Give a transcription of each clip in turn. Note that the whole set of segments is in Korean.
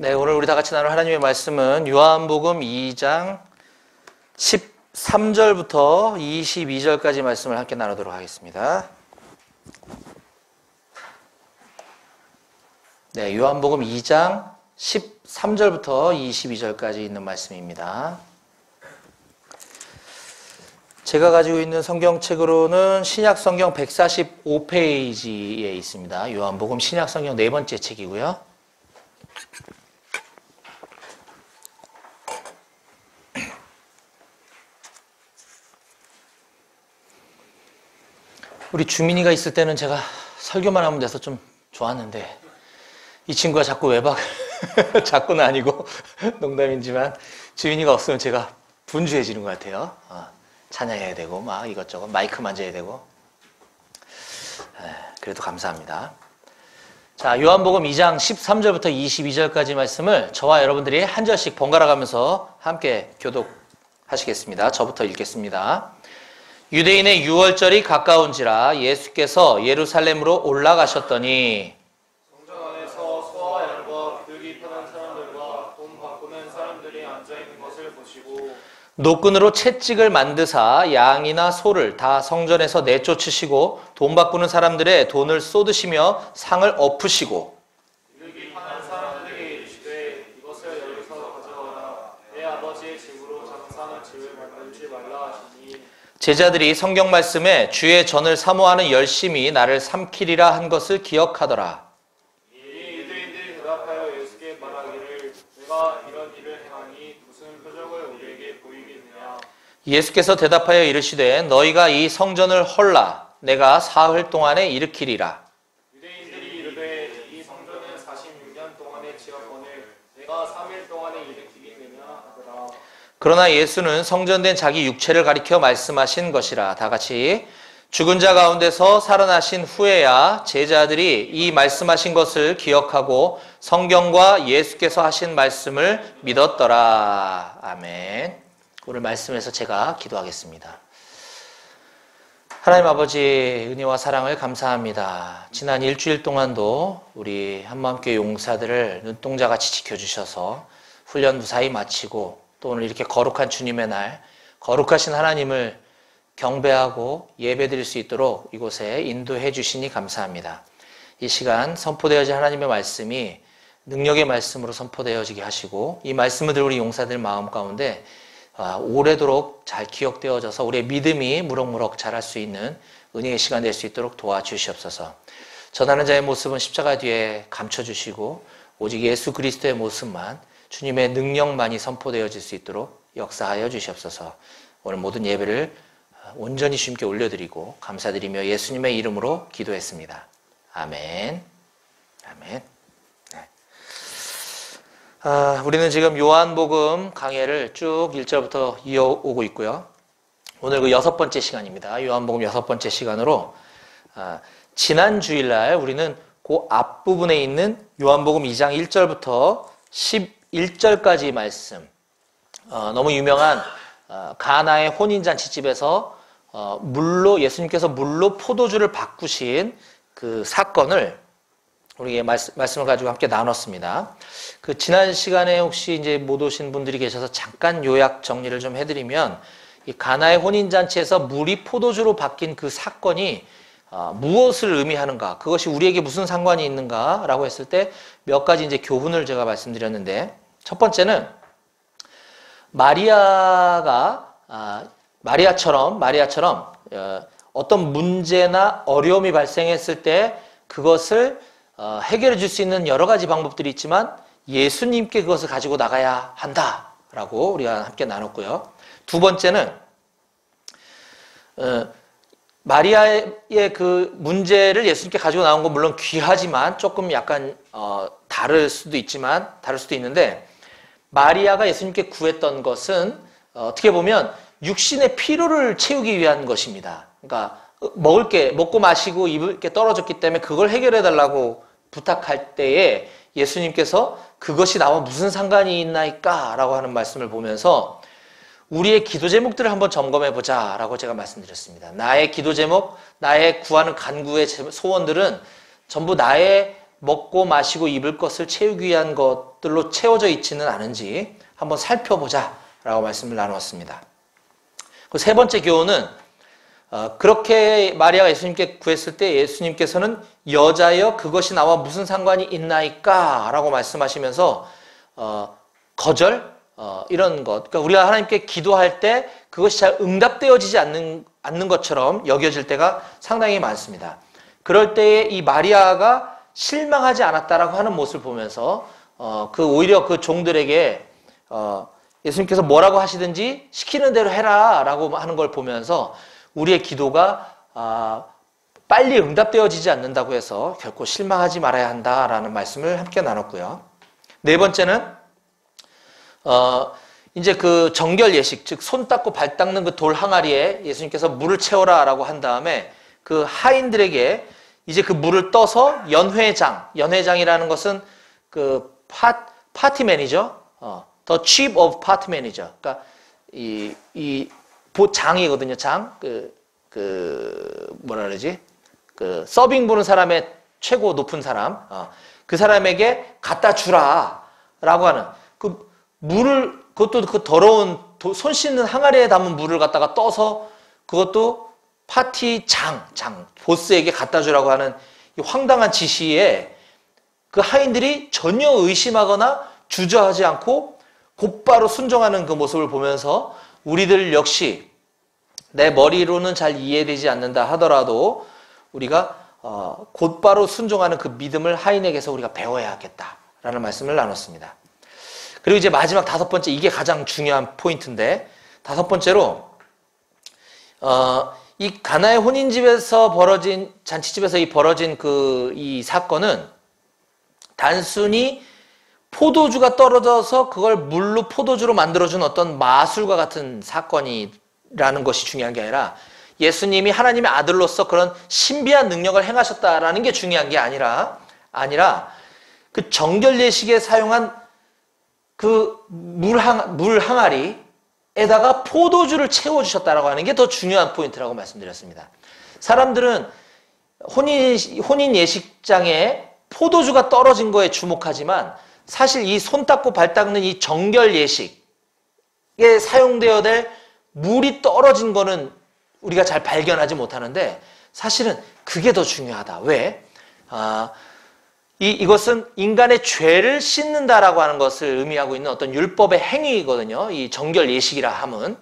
네, 오늘 우리 다 같이 나눌 하나님의 말씀은 요한복음 2장 13절부터 22절까지 말씀을 함께 나누도록 하겠습니다. 네, 요한복음 2장 13절부터 22절까지 있는 말씀입니다. 제가 가지고 있는 성경책으로는 신약성경 145페이지에 있습니다. 요한복음 신약성경 네 번째 책이고요. 우리 주민이가 있을 때는 제가 설교만 하면 돼서 좀 좋았는데 이 친구가 자꾸 외박을 자꾸는 아니고 농담이지만 주민이가 없으면 제가 분주해지는 것 같아요. 찬양해야 되고 막 이것저것 마이크 만져야 되고 그래도 감사합니다. 자, 요한복음 2장 13절부터 22절까지 말씀을 저와 여러분들이 한 절씩 번갈아 가면서 함께 교독하시겠습니다. 저부터 읽겠습니다. 유대인의 유월절이 가까운지라 예수께서 예루살렘으로 올라가셨더니 성전 안에서 소와 양과 들기 편한 사람들과 돈 바꾸는 사람들이 앉아있는 것을 보시고 노끈으로 채찍을 만드사 양이나 소를 다 성전에서 내쫓으시고 돈 바꾸는 사람들의 돈을 쏟으시며 상을 엎으시고 들기 편한 사람들에게 이르시되 이것을 여기서 가져가라. 내 아버지의 집으로 장사하는 집을 만들지 말라 하시니 제자들이 성경 말씀에 주의 전을 사모하는 열심이 나를 삼키리라 한 것을 기억하더라. 이 유대인들이 대답하여 예수께 말하기를 내가 이런 일을 행하니 무슨 표적을 우리에게 보이겠느냐. 예수께서 대답하여 이르시되 너희가 이 성전을 헐라 내가 사흘 동안에 일으키리라. 유대인들이 이르되 이 성전은 46년 동안에 지었거늘 내가 3일 동안에 일으키겠느냐 하더라. 그러나 예수는 성전된 자기 육체를 가리켜 말씀하신 것이라. 다 같이 죽은 자 가운데서 살아나신 후에야 제자들이 이 말씀하신 것을 기억하고 성경과 예수께서 하신 말씀을 믿었더라. 아멘. 오늘 말씀에서 제가 기도하겠습니다. 하나님 아버지 은혜와 사랑을 감사합니다. 지난 일주일 동안도 우리 한마음교회 용사들을 눈동자같이 지켜주셔서 훈련 무사히 마치고 또 오늘 이렇게 거룩한 주님의 날, 거룩하신 하나님을 경배하고 예배드릴 수 있도록 이곳에 인도해 주시니 감사합니다. 이 시간 선포되어진 하나님의 말씀이 능력의 말씀으로 선포되어지게 하시고 이 말씀을 들은 우리 용사들 마음 가운데 오래도록 잘 기억되어져서 우리의 믿음이 무럭무럭 자랄 수 있는 은혜의 시간 될 수 있도록 도와주시옵소서. 전하는 자의 모습은 십자가 뒤에 감춰주시고 오직 예수 그리스도의 모습만 주님의 능력만이 선포되어질 수 있도록 역사하여 주시옵소서. 오늘 모든 예배를 온전히 주님께 올려드리고 감사드리며 예수님의 이름으로 기도했습니다. 아멘. 아멘. 네. 우리는 지금 요한복음 강해를 쭉 1절부터 이어오고 있고요. 오늘 그 6번째 시간입니다. 요한복음 6번째 시간으로 지난 주일날 우리는 그 앞부분에 있는 요한복음 2장 1절부터 11절까지 말씀, 너무 유명한 가나의 혼인잔치집에서 예수님께서 물로 포도주를 바꾸신 그 사건을 우리에게 말씀을 가지고 함께 나눴습니다. 그 지난 시간에 혹시 이제 못 오신 분들이 계셔서 잠깐 요약 정리를 좀 해드리면 이 가나의 혼인잔치에서 물이 포도주로 바뀐 그 사건이 무엇을 의미하는가, 그것이 우리에게 무슨 상관이 있는가라고 했을 때 몇 가지 이제 교훈을 제가 말씀드렸는데, 첫 번째는 마리아처럼 어떤 문제나 어려움이 발생했을 때 그것을 해결해 줄 수 있는 여러 가지 방법들이 있지만 예수님께 그것을 가지고 나가야 한다라고 우리가 함께 나눴고요. 두 번째는 마리아의 그 문제를 예수님께 가지고 나온 건 물론 귀하지만 조금 약간 다를 수도 있는데, 마리아가 예수님께 구했던 것은 어떻게 보면 육신의 필요를 채우기 위한 것입니다. 그러니까 먹고 마시고 입을 게 떨어졌기 때문에 그걸 해결해 달라고 부탁할 때에 예수님께서 그것이 나와 무슨 상관이 있나이까 라고 하는 말씀을 보면서 우리의 기도 제목들을 한번 점검해 보자 라고 제가 말씀드렸습니다. 나의 기도 제목, 나의 구하는 간구의 소원들은 전부 나의 먹고 마시고 입을 것을 채우기 위한 것들로 채워져 있지는 않은지 한번 살펴보자 라고 말씀을 나누었습니다. 그 세 번째 교훈은 그렇게 마리아가 예수님께 구했을 때 예수님께서는 여자여 그것이 나와 무슨 상관이 있나이까 라고 말씀하시면서 거절 이런 것, 그러니까 우리가 하나님께 기도할 때 그것이 잘 응답되어지지 않는 것처럼 여겨질 때가 상당히 많습니다. 그럴 때에 이 마리아가 실망하지 않았다라고 하는 모습을 보면서 오히려 그 종들에게 예수님께서 뭐라고 하시든지 시키는 대로 해라 라고 하는 걸 보면서 우리의 기도가 빨리 응답되어지지 않는다고 해서 결코 실망하지 말아야 한다라는 말씀을 함께 나눴고요. 네 번째는 이제 그 정결 예식, 즉 손 닦고 발 닦는 그 돌 항아리에 예수님께서 물을 채워라라고 한 다음에 그 하인들에게 이제 그 물을 떠서 연회장이라는 것은 그 파티 매니저, the chief of party manager, 그러니까 장이거든요. 장, 뭐라 그러지? 그 서빙 보는 사람의 최고 높은 사람, 그 사람에게 갖다 주라라고 하는 그 물을, 그것도 그 더러운 손 씻는 항아리에 담은 물을 갖다가 떠서 그것도 파티 보스에게 갖다 주라고 하는 이 황당한 지시에 그 하인들이 전혀 의심하거나 주저하지 않고 곧바로 순종하는 그 모습을 보면서 우리들 역시 내 머리로는 잘 이해되지 않는다 하더라도 우리가 곧바로 순종하는 그 믿음을 하인에게서 우리가 배워야겠다라는 말씀을 나눴습니다. 그리고 이제 마지막 다섯 번째, 이게 가장 중요한 포인트인데, 다섯 번째로 이 가나의 혼인집에서 벌어진, 잔치집에서 벌어진 이 사건은 단순히 포도주가 떨어져서 그걸 물로 포도주로 만들어준 어떤 마술과 같은 사건이라는 것이 중요한 게 아니라 예수님이 하나님의 아들로서 그런 신비한 능력을 행하셨다라는 게 중요한 게 아니라 그 정결 예식에 사용한 그 물 항아리에다가 포도주를 채워주셨다라고 하는 게 더 중요한 포인트라고 말씀드렸습니다. 사람들은 혼인 예식장에 포도주가 떨어진 거에 주목하지만 사실 이 손 닦고 발 닦는 이 정결 예식에 사용되어야 될 물이 떨어진 거는 우리가 잘 발견하지 못하는데 사실은 그게 더 중요하다. 왜? 이것은 인간의 죄를 씻는다라고 하는 것을 의미하고 있는 어떤 율법의 행위이거든요. 이 정결 예식이라 함은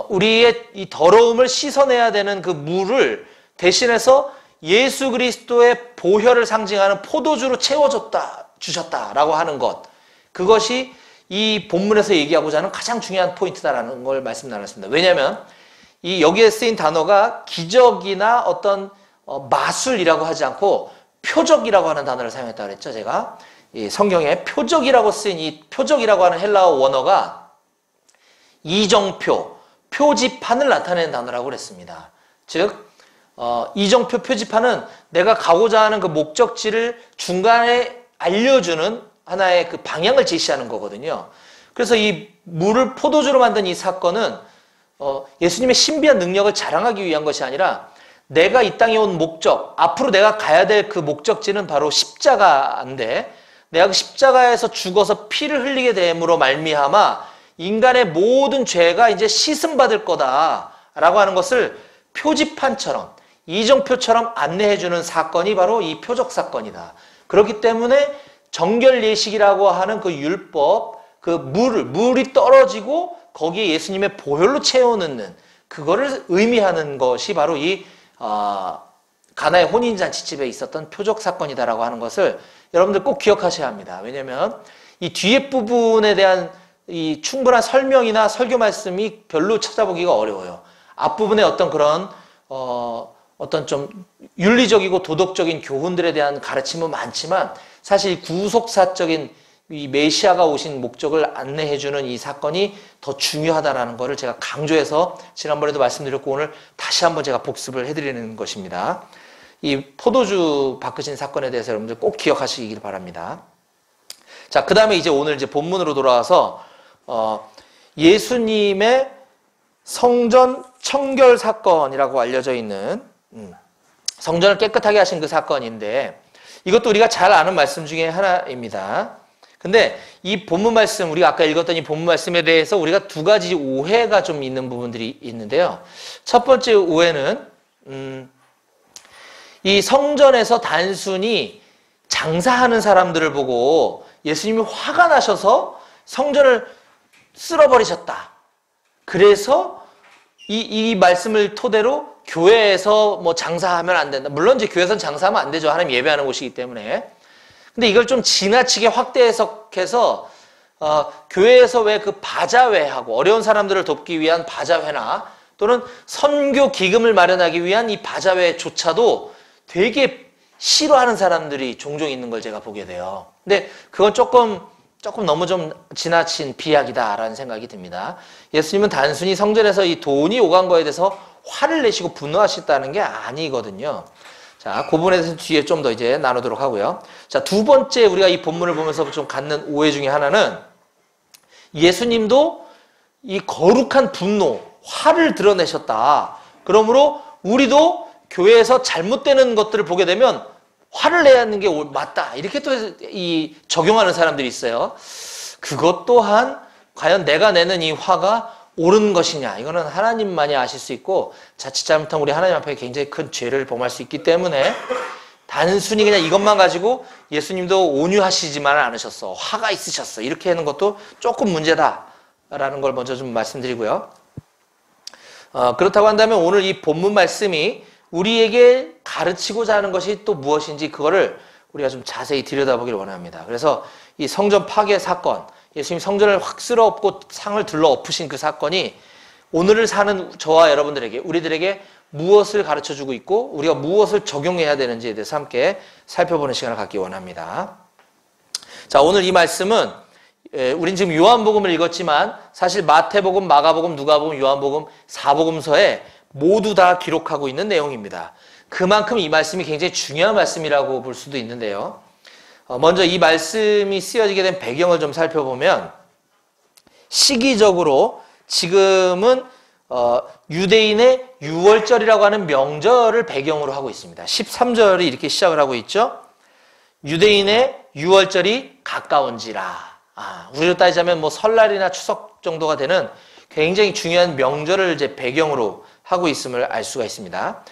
우리의 이 더러움을 씻어내야 되는 그 물을 대신해서 예수 그리스도의 보혈을 상징하는 포도주로 주셨다라고 하는 것, 그것이 이 본문에서 얘기하고자 하는 가장 중요한 포인트다라는 걸 말씀 나눴습니다. 왜냐하면 여기에 쓰인 단어가 기적이나 어떤 마술이라고 하지 않고 표적이라고 하는 단어를 사용했다고 그랬죠. 제가 이 성경에 표적이라고 쓰인 이 표적이라고 하는 헬라어 원어가 이정표, 표지판을 나타내는 단어라고 그랬습니다. 즉 이정표, 표지판은 내가 가고자 하는 그 목적지를 중간에 알려주는 하나의 그 방향을 제시하는 거거든요. 그래서 이 물을 포도주로 만든 이 사건은 예수님의 신비한 능력을 자랑하기 위한 것이 아니라 내가 이 땅에 온 목적, 앞으로 내가 가야 될 그 목적지는 바로 십자가인데 내가 그 십자가에서 죽어서 피를 흘리게 됨으로 말미암아 인간의 모든 죄가 이제 씻음받을 거다라고 하는 것을 표지판처럼, 이정표처럼 안내해주는 사건이 바로 이 표적 사건이다. 그렇기 때문에 정결 예식이라고 하는 그 율법, 그 물이 떨어지고 거기에 예수님의 보혈로 채워넣는 그거를 의미하는 것이 바로 이 가나의 혼인잔치집에 있었던 표적 사건이다라고 하는 것을 여러분들 꼭 기억하셔야 합니다. 왜냐하면 이 뒤에 부분에 대한 이 충분한 설명이나 설교 말씀이 별로 찾아보기가 어려워요. 앞부분에 어떤 그런 어떤 좀 윤리적이고 도덕적인 교훈들에 대한 가르침은 많지만 사실 구속사적인 이 메시아가 오신 목적을 안내해주는 이 사건이 더 중요하다라는 것을 제가 강조해서 지난번에도 말씀드렸고 오늘 다시 한번 제가 복습을 해드리는 것입니다. 이 포도주 바꾸신 사건에 대해서 여러분들 꼭 기억하시길 바랍니다. 자, 그 다음에 이제 오늘 이제 본문으로 돌아와서 예수님의 성전 청결 사건이라고 알려져 있는 성전을 깨끗하게 하신 그 사건인데 이것도 우리가 잘 아는 말씀 중에 하나입니다. 근데 이 본문 말씀, 우리가 아까 읽었던 이 본문 말씀에 대해서 우리가 두 가지 오해가 좀 있는 부분들이 있는데요. 첫 번째 오해는 이 성전에서 단순히 장사하는 사람들을 보고 예수님이 화가 나셔서 성전을 쓸어버리셨다. 그래서 이 말씀을 토대로 교회에서 뭐 장사하면 안 된다. 물론 이제 교회에서는 장사하면 안 되죠. 하나님 예배하는 곳이기 때문에. 근데 이걸 좀 지나치게 확대 해석해서 교회에서 왜 그 바자회하고 어려운 사람들을 돕기 위한 바자회나 또는 선교 기금을 마련하기 위한 이 바자회조차도 되게 싫어하는 사람들이 종종 있는 걸 제가 보게 돼요. 근데 그건 조금 너무 좀 지나친 비약이다라는 생각이 듭니다. 예수님은 단순히 성전에서 이 돈이 오간 거에 대해서 화를 내시고 분노하셨다는 게 아니거든요. 자, 그 부분에 대해서 뒤에 좀 더 이제 나누도록 하고요. 자, 두 번째 우리가 이 본문을 보면서 좀 갖는 오해 중에 하나는 예수님도 이 거룩한 분노, 화를 드러내셨다. 그러므로 우리도 교회에서 잘못되는 것들을 보게 되면 화를 내야 하는 게 맞다. 이렇게 또 이 적용하는 사람들이 있어요. 그것 또한 과연 내가 내는 이 화가 옳은 것이냐. 이거는 하나님만이 아실 수 있고 자칫 잘못하면 우리 하나님 앞에 굉장히 큰 죄를 범할 수 있기 때문에 단순히 그냥 이것만 가지고 예수님도 온유하시지만 않으셨어. 화가 있으셨어. 이렇게 하는 것도 조금 문제다라는 걸 먼저 좀 말씀드리고요. 그렇다고 한다면 오늘 이 본문 말씀이 우리에게 가르치고자 하는 것이 또 무엇인지 그거를 우리가 좀 자세히 들여다보기를 원합니다. 그래서 이 성전 파괴 사건, 예수님 성전을 확 쓸어엎고 상을 들러 엎으신 그 사건이 오늘을 사는 저와 여러분들에게, 우리들에게 무엇을 가르쳐주고 있고 우리가 무엇을 적용해야 되는지에 대해서 함께 살펴보는 시간을 갖기 원합니다. 자, 오늘 이 말씀은 우린 지금 요한복음을 읽었지만 사실 마태복음, 마가복음, 누가복음, 요한복음, 사복음서에 모두 다 기록하고 있는 내용입니다. 그만큼 이 말씀이 굉장히 중요한 말씀이라고 볼 수도 있는데요. 먼저 이 말씀이 쓰여지게 된 배경을 좀 살펴보면 시기적으로 지금은 유대인의 유월절이라고 하는 명절을 배경으로 하고 있습니다. 13절이 이렇게 시작을 하고 있죠. 유대인의 유월절이 가까운지라. 우리로 따지자면 뭐 설날이나 추석 정도가 되는 굉장히 중요한 명절을 이제 배경으로 하고 있음을 알 수가 있습니다.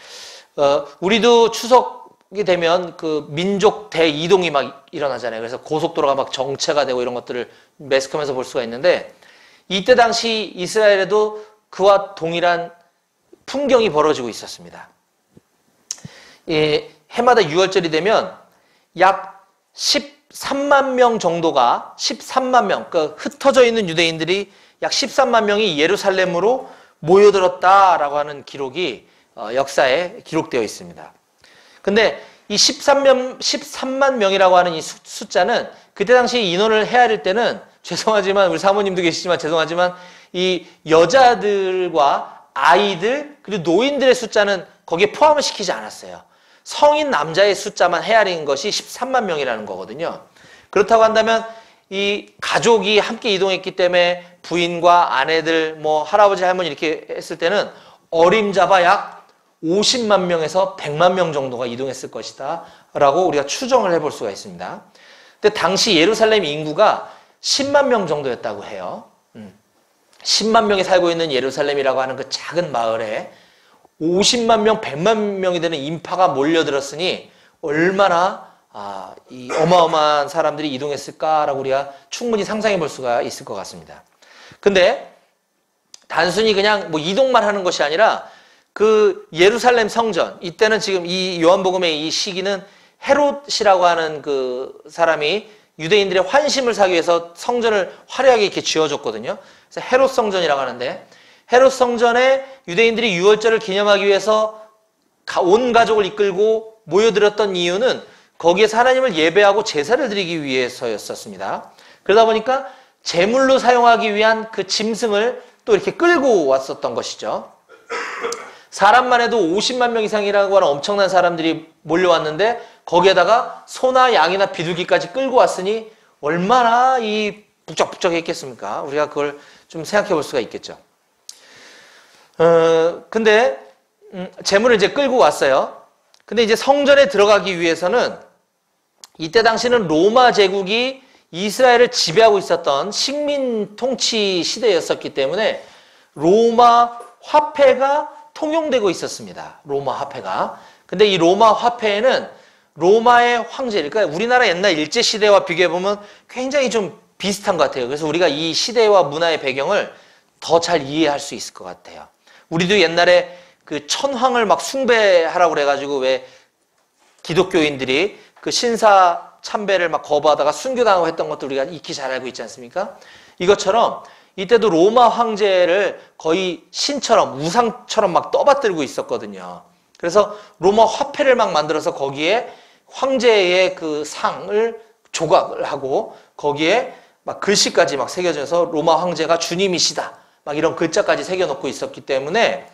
우리도 추석이 되면 그 민족 대이동이 막 일어나잖아요. 그래서 고속도로가 막 정체가 되고 이런 것들을 매스컴에서 볼 수가 있는데 이때 당시 이스라엘에도 그와 동일한 풍경이 벌어지고 있었습니다. 해마다 6월절이 되면 약 13만 명 정도가 13만 명, 그러니까 흩어져 있는 유대인들이 약 13만 명이 예루살렘으로 모여들었다라고 하는 기록이 역사에 기록되어 있습니다. 근데 이 13만 명이라고 하는 이 숫자는 그때 당시 인원을 헤아릴 때는 죄송하지만 우리 사모님도 계시지만 죄송하지만 이 여자들과 아이들 그리고 노인들의 숫자는 거기에 포함을 시키지 않았어요. 성인 남자의 숫자만 헤아린 것이 13만 명이라는 거거든요. 그렇다고 한다면 이 가족이 함께 이동했기 때문에 부인과 아내들, 뭐 할아버지 할머니 이렇게 했을 때는 어림잡아 약 50만 명에서 100만 명 정도가 이동했을 것이다 라고 우리가 추정을 해볼 수가 있습니다. 근데 당시 예루살렘 인구가 10만 명 정도였다고 해요. 10만 명이 살고 있는 예루살렘이라고 하는 그 작은 마을에 50만 명, 100만 명이 되는 인파가 몰려들었으니 얼마나 이 어마어마한 사람들이 이동했을까라고 우리가 충분히 상상해 볼 수가 있을 것 같습니다. 근데 단순히 그냥 뭐 이동만 하는 것이 아니라 그 예루살렘 성전, 이때는 지금 이 요한복음의 이 시기는 헤롯이라고 하는 그 사람이 유대인들의 환심을 사기 위해서 성전을 화려하게 이렇게 지어줬거든요. 그래서 헤롯 성전이라고 하는데 헤롯 성전에 유대인들이 유월절을 기념하기 위해서 온 가족을 이끌고 모여들었던 이유는 거기에서 하나님을 예배하고 제사를 드리기 위해서였었습니다. 그러다 보니까 제물로 사용하기 위한 그 짐승을 또 이렇게 끌고 왔었던 것이죠. 사람만 해도 50만 명 이상이라고 하는 엄청난 사람들이 몰려왔는데 거기에다가 소나 양이나 비둘기까지 끌고 왔으니 얼마나 이 북적북적했겠습니까? 우리가 그걸 좀 생각해 볼 수가 있겠죠. 근데 제물을 이제 끌고 왔어요. 근데 이제 성전에 들어가기 위해서는 이때 당시는 로마 제국이 이스라엘을 지배하고 있었던 식민 통치 시대였었기 때문에 로마 화폐가 통용되고 있었습니다. 로마 화폐가. 근데 이 로마 화폐에는 로마의 황제, 그러니까 우리나라 옛날 일제시대와 비교해보면 굉장히 좀 비슷한 것 같아요. 그래서 우리가 이 시대와 문화의 배경을 더 잘 이해할 수 있을 것 같아요. 우리도 옛날에 그 천황을 막 숭배하라고 그래가지고 왜 기독교인들이 그 신사 참배를 막 거부하다가 순교당하고 했던 것도 우리가 익히 잘 알고 있지 않습니까? 이것처럼 이때도 로마 황제를 거의 신처럼 우상처럼 막 떠받들고 있었거든요. 그래서 로마 화폐를 막 만들어서 거기에 황제의 그 상을 조각을 하고 거기에 막 글씨까지 막 새겨져서 로마 황제가 주님이시다 막 이런 글자까지 새겨놓고 있었기 때문에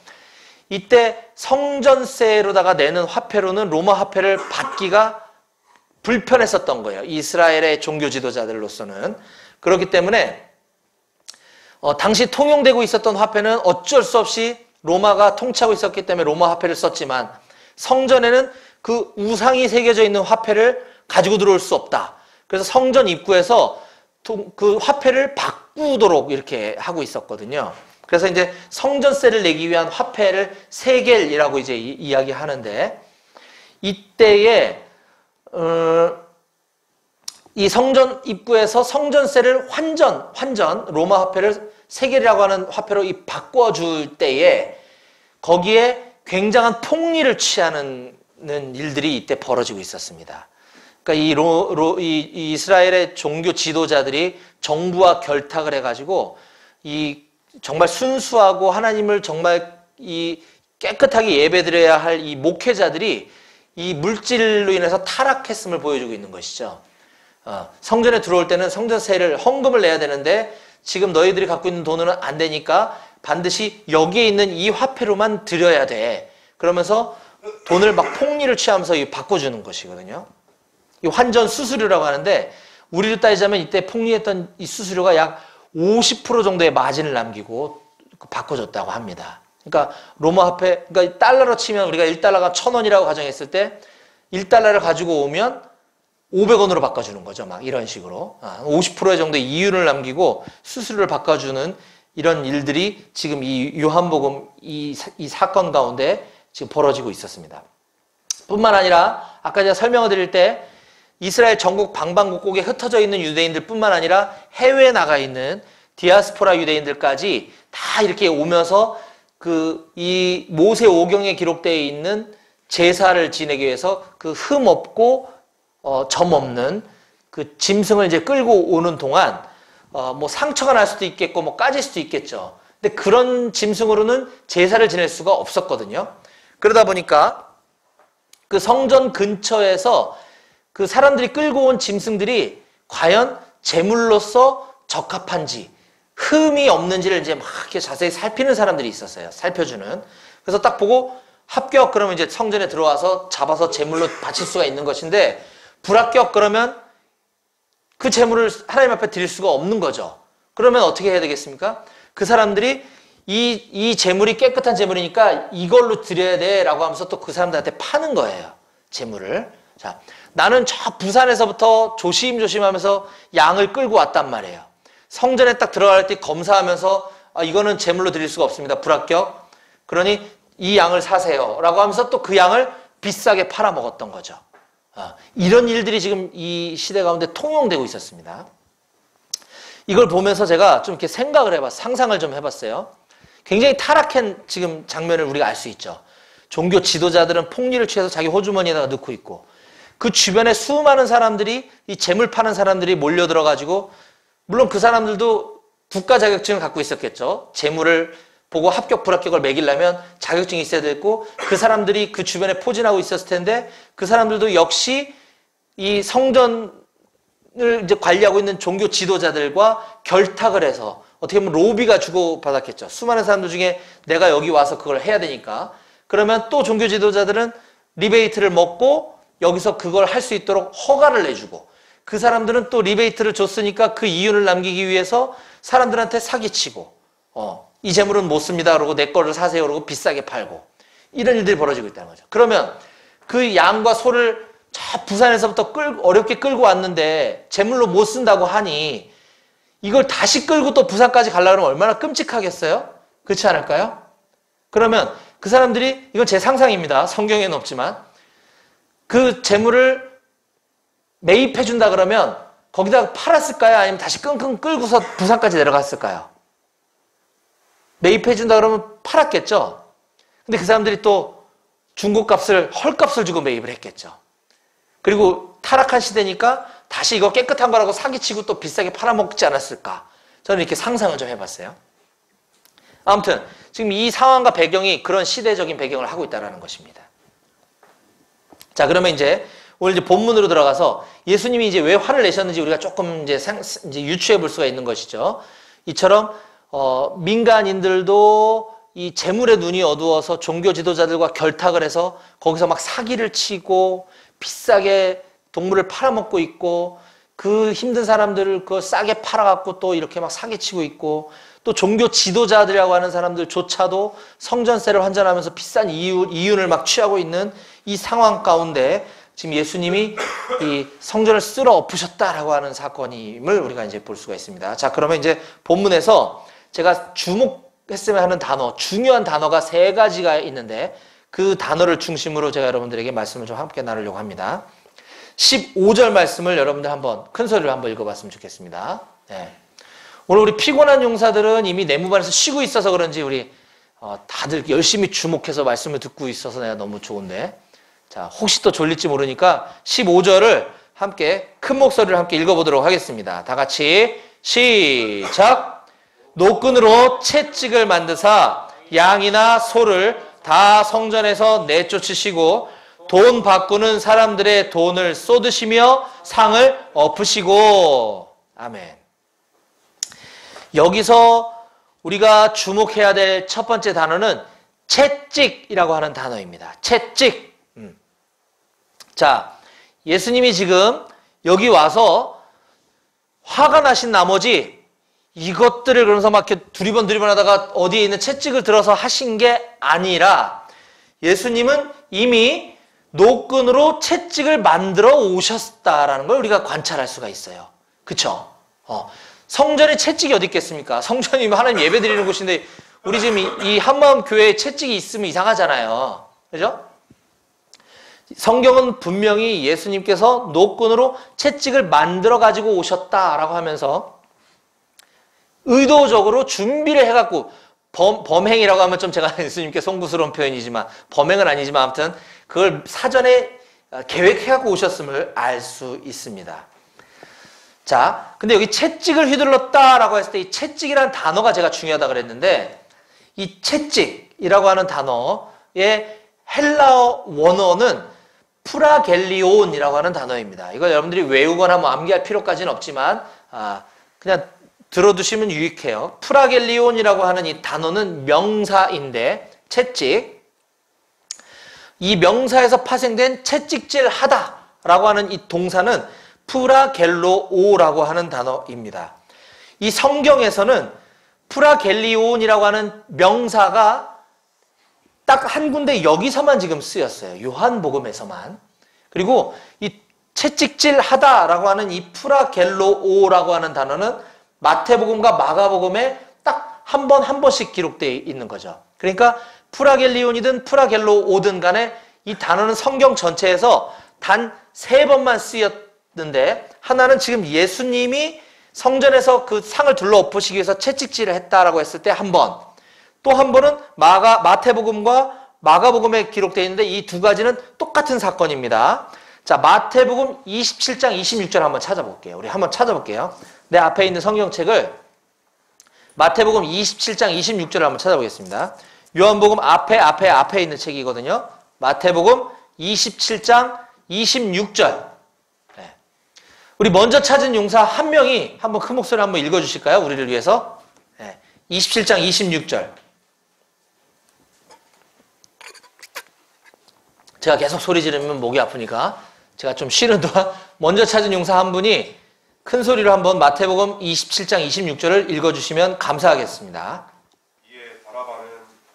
이때 성전세로다가 내는 화폐로는 로마 화폐를 받기가 불편했었던 거예요. 이스라엘의 종교 지도자들로서는. 그렇기 때문에 당시 통용되고 있었던 화폐는 어쩔 수 없이 로마가 통치하고 있었기 때문에 로마 화폐를 썼지만 성전에는 그 우상이 새겨져 있는 화폐를 가지고 들어올 수 없다. 그래서 성전 입구에서 그 화폐를 바꾸도록 이렇게 하고 있었거든요. 그래서 이제 성전세를 내기 위한 화폐를 세겔이라고 이제 이야기하는데 이때에 이 성전 입구에서 성전세를 환전 로마 화폐를 세겔이라고 하는 화폐로 바꿔줄 때에 거기에 굉장한 폭리를 취하는 일들이 이때 벌어지고 있었습니다. 그러니까 이 이스라엘의 종교 지도자들이 정부와 결탁을 해가지고 이 정말 순수하고 하나님을 정말 이 깨끗하게 예배드려야 할 이 목회자들이 이 물질로 인해서 타락했음을 보여주고 있는 것이죠. 성전에 들어올 때는 성전세를 헌금을 내야 되는데 지금 너희들이 갖고 있는 돈은 안 되니까 반드시 여기에 있는 이 화폐로만 드려야 돼. 그러면서 돈을 막 폭리를 취하면서 바꿔주는 것이거든요. 이 환전 수수료라고 하는데 우리로 따지자면 이때 폭리했던 이 수수료가 약 50% 정도의 마진을 남기고 바꿔줬다고 합니다. 그러니까 로마 화폐, 그러니까 달러로 치면 우리가 1달러가 1,000원이라고 가정했을 때 1달러를 가지고 오면 500원으로 바꿔주는 거죠. 막 이런 식으로 50% 정도의 이윤을 남기고 수수료를 바꿔주는 이런 일들이 지금 이 요한복음 이 사건 가운데 지금 벌어지고 있었습니다. 뿐만 아니라 아까 제가 설명을 드릴 때 이스라엘 전국 방방곡곡에 흩어져 있는 유대인들 뿐만 아니라 해외에 나가 있는 디아스포라 유대인들까지 다 이렇게 오면서 이 모세 오경에 기록되어 있는 제사를 지내기 위해서 그 흠 없고 점 없는 그 짐승을 이제 끌고 오는 동안 뭐 상처가 날 수도 있겠고 뭐 까질 수도 있겠죠. 근데 그런 짐승으로는 제사를 지낼 수가 없었거든요. 그러다 보니까 그 성전 근처에서 그 사람들이 끌고 온 짐승들이 과연 제물로서 적합한지 흠이 없는지를 이제 막 이렇게 자세히 살피는 사람들이 있었어요. 살펴주는. 그래서 딱 보고 합격 그러면 이제 성전에 들어와서 잡아서 제물로 바칠 수가 있는 것인데 불합격 그러면 그 제물을 하나님 앞에 드릴 수가 없는 거죠. 그러면 어떻게 해야 되겠습니까? 그 사람들이 이 제물이 깨끗한 제물이니까 이걸로 드려야 돼 라고 하면서 또 그 사람들한테 파는 거예요. 제물을. 자, 나는 저 부산에서부터 조심조심하면서 양을 끌고 왔단 말이에요. 성전에 딱 들어갈 때 검사하면서 이거는 제물로 드릴 수가 없습니다. 불합격. 그러니 이 양을 사세요 라고 하면서 또 그 양을 비싸게 팔아먹었던 거죠. 이런 일들이 지금 이 시대 가운데 통용되고 있었습니다. 이걸 보면서 제가 좀 이렇게 상상을 좀 해봤어요. 굉장히 타락한 지금 장면을 우리가 알 수 있죠. 종교 지도자들은 폭리를 취해서 자기 호주머니에다가 넣고 있고 그 주변에 수많은 사람들이 이 재물 파는 사람들이 몰려들어가지고 물론 그 사람들도 국가 자격증을 갖고 있었겠죠. 재물을 보고 합격 불합격을 매기려면 자격증이 있어야 됐고 그 사람들이 그 주변에 포진하고 있었을 텐데 그 사람들도 역시 이 성전을 이제 관리하고 있는 종교 지도자들과 결탁을 해서 어떻게 보면 로비가 주고받았겠죠. 수많은 사람들 중에 내가 여기 와서 그걸 해야 되니까 그러면 또 종교 지도자들은 리베이트를 먹고 여기서 그걸 할 수 있도록 허가를 내주고 그 사람들은 또 리베이트를 줬으니까 그 이윤을 남기기 위해서 사람들한테 사기치고 이 재물은 못 씁니다 그러고 내 거를 사세요 그러고 비싸게 팔고 이런 일들이 벌어지고 있다는 거죠. 그러면 그 양과 소를 저 부산에서부터 어렵게 끌고 왔는데 제물로 못 쓴다고 하니 이걸 다시 끌고 또 부산까지 가려고 하면 얼마나 끔찍하겠어요? 그렇지 않을까요? 그러면 그 사람들이, 이건 제 상상입니다. 성경에는 없지만, 그 재물을 매입해 준다 그러면 거기다가 팔았을까요? 아니면 다시 끙끙 끌고서 부산까지 내려갔을까요? 매입해 준다 그러면 팔았겠죠? 근데 그 사람들이 또 중고값을, 헐값을 주고 매입을 했겠죠. 그리고 타락한 시대니까 다시 이거 깨끗한 거라고 사기치고 또 비싸게 팔아먹지 않았을까? 저는 이렇게 상상을 좀 해봤어요. 아무튼 지금 이 상황과 배경이 그런 시대적인 배경을 하고 있다는 것입니다. 자, 그러면 이제 오늘 이제 본문으로 들어가서 예수님이 이제 왜 화를 내셨는지 우리가 조금 이제 유추해 볼 수가 있는 것이죠. 이처럼 민간인들도 이 재물의 눈이 어두워서 종교 지도자들과 결탁을 해서 거기서 막 사기를 치고 비싸게 동물을 팔아먹고 있고, 그 힘든 사람들을 그거 싸게 팔아갖고 또 이렇게 막 사기치고 있고, 또 종교 지도자들이라고 하는 사람들조차도 성전세를 환전하면서 비싼 이윤을 막 취하고 있는 이 상황 가운데 지금 예수님이 이 성전을 쓸어 엎으셨다라고 하는 사건임을 우리가 이제 볼 수가 있습니다. 자, 그러면 이제 본문에서 제가 주목했으면 하는 단어, 중요한 단어가 3가지가 있는데 그 단어를 중심으로 제가 여러분들에게 말씀을 좀 함께 나누려고 합니다. 15절 말씀을 여러분들 한번 큰 소리로 한번 읽어봤으면 좋겠습니다. 네. 오늘 우리 피곤한 용사들은 이미 내무반에서 쉬고 있어서 그런지 우리 다들 열심히 주목해서 말씀을 듣고 있어서 내가 너무 좋은데, 자, 혹시 또 졸릴지 모르니까 15절을 함께 큰 목소리로 함께 읽어보도록 하겠습니다. 다 같이 시작! 노끈으로 채찍을 만드사 양이나 소를 다 성전에서 내쫓으시고 돈 바꾸는 사람들의 돈을 쏟으시며 상을 엎으시고. 아멘. 여기서 우리가 주목해야 될 첫 번째 단어는 채찍이라고 하는 단어입니다. 채찍. 자, 예수님이 지금 여기 와서 화가 나신 나머지 이것들을 그러면서 막 이렇게 두리번 하다가 어디에 있는 채찍을 들어서 하신 게 아니라 예수님은 이미 노끈으로 채찍을 만들어 오셨다라는 걸 우리가 관찰할 수가 있어요. 그쵸? 성전에 채찍이 어디 있겠습니까? 성전이 하나님 예배 드리는 곳인데 우리 지금 이 한마음 교회에 채찍이 있으면 이상하잖아요. 그죠? 성경은 분명히 예수님께서 노끈으로 채찍을 만들어 가지고 오셨다라고 하면서 의도적으로 준비를 해갖고, 범행이라고 하면 좀 제가 예수님께 송구스러운 표현이지만 범행은 아니지만 아무튼 그걸 사전에 계획해갖고 오셨음을 알 수 있습니다. 자, 근데 여기 채찍을 휘둘렀다라고 했을 때 이 채찍이라는 단어가 제가 중요하다 그랬는데, 이 채찍이라고 하는 단어의 헬라어 원어는 프라겔리온이라고 하는 단어입니다. 이걸 여러분들이 외우거나 뭐 암기할 필요까지는 없지만 그냥 들어두시면 유익해요. 프라겔리온이라고 하는 이 단어는 명사인데, 채찍, 이 명사에서 파생된 채찍질 하다라고 하는 이 동사는 프라겔로오라고 하는 단어입니다. 이 성경에서는 프라겔리온이라고 하는 명사가 딱 한 군데 여기서만 지금 쓰였어요. 요한복음에서만. 그리고 이 채찍질 하다라고 하는 이 프라겔로오라고 하는 단어는 마태복음과 마가복음에 딱 한 번씩 기록되어 있는 거죠. 그러니까 프라겔리온이든 프라겔로오든 간에 이 단어는 성경 전체에서 단 3번만 쓰였는데, 하나는 지금 예수님이 성전에서 그 상을 둘러 엎으시기 위해서 채찍질을 했다라고 했을 때 한 번, 또 한 번은 마태복음과 마가복음에 기록되어 있는데 이 2가지는 똑같은 사건입니다. 자, 마태복음 27장 26절 한번 찾아볼게요. 우리 한번 찾아볼게요. 내 앞에 있는 성경책을 마태복음 27장 26절을 한번 찾아보겠습니다. 요한복음 앞에 있는 책이거든요. 마태복음 27장 26절. 네. 우리 먼저 찾은 용사 한 명이 한번 큰 목소리 한번 읽어주실까요? 우리를 위해서. 네. 27장 26절. 제가 계속 소리 지르면 목이 아프니까 제가 좀 쉬는 동안 먼저 찾은 용사 한 분이 큰 소리로 한번 마태복음 27장 26절을 읽어주시면 감사하겠습니다. 이에 바라바는